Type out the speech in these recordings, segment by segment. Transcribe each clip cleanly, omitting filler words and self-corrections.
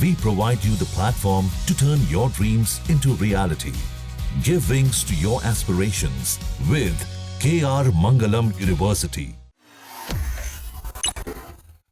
We provide you the platform to turn your dreams into reality. Give wings to your aspirations with KR Mangalam University.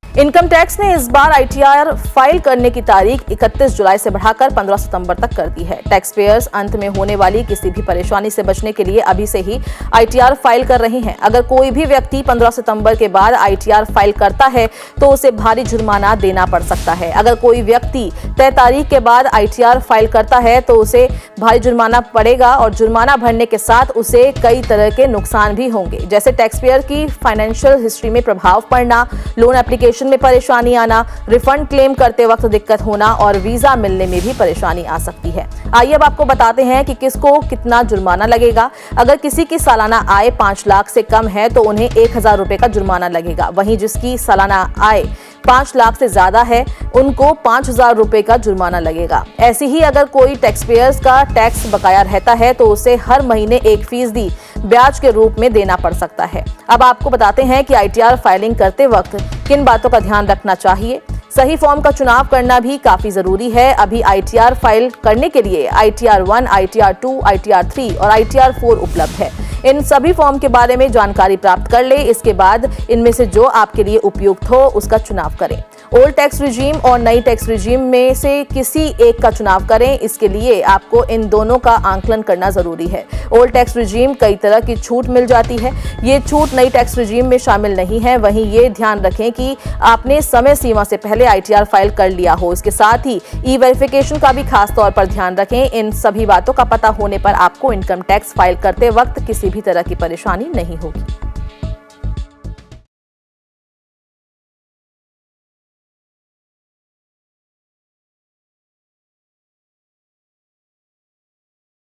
Income tax ने इस बार ITR file करने की तारीख 31 जुलाई से बढ़ाकर 15 सितंबर तक कर दी है। टैक्स पेयर्स अंत में होने वाली किसी भी परेशानी से बचने के लिए अभी से ही आईटीआर फाइल कर रहे हैं। अगर कोई भी व्यक्ति 15 सितंबर के बाद आईटीआर फाइल करता है तो उसे भारी जुर्माना देना पड़ सकता है। अगर कोई व्यक्ति तय तारीख के बाद आईटीआर फाइल करता है तो उसे भारी जुर्माना पड़ेगा और जुर्माना भरने के साथ उसे कई तरह के नुकसान भी होंगे, जैसे टैक्स पेयर की फाइनेंशियल हिस्ट्री में प्रभाव पड़ना, लोन एप्लीकेशन में परेशानी आना, रिफंड क्लेम करते वक्त दिक्कत होना और वीजा मिलने में भी परेशानी आ सकती है। आइए अब आपको बताते हैं कि किसको कितना जुर्माना लगेगा। अगर किसी की सालाना आय 5 लाख से कम है तो उन्हें 1000 रुपए का जुर्माना लगेगा। वहीं जिसकी सालाना आय 5 लाख से ज्यादा है उनको 5000 रुपए का जुर्माना लगेगा। ऐसे ही अगर कोई टैक्स पेयर्स का टैक्स बकाया रहता है तो उसे हर महीने 1% ब्याज के रूप में देना पड़ सकता है। अब आपको बताते हैं कि आईटीआर फाइलिंग करते वक्त किन बातों का ध्यान रखना चाहिए। सही फॉर्म का चुनाव करना भी काफी जरूरी है। अभी आईटीआर फाइल करने के लिए आईटीआर 1, आईटीआर 2, आईटीआर 3 और आईटीआर 4 उपलब्ध है। इन सभी फॉर्म के बारे में जानकारी प्राप्त कर ले। इसके बाद इनमें से जो आपके लिए उपयुक्त हो उसका चुनाव करें। ओल्ड टैक्स रिजीम और नई टैक्स रिजीम में से किसी एक का चुनाव करें। इसके लिए आपको इन दोनों का आंकलन करना जरूरी है। ओल्ड टैक्स रिजीम कई तरह की छूट मिल जाती है, ये छूट नई टैक्स रिजीम में शामिल नहीं है। वहीं ये ध्यान रखें कि आपने समय सीमा से पहले आईटीआर फाइल कर लिया हो। इसके साथ ही ई वेरिफिकेशन का भी खास तौर पर ध्यान रखें। इन सभी बातों का पता होने पर आपको इनकम टैक्स फाइल करते वक्त किसी भी तरह की परेशानी नहीं होगी।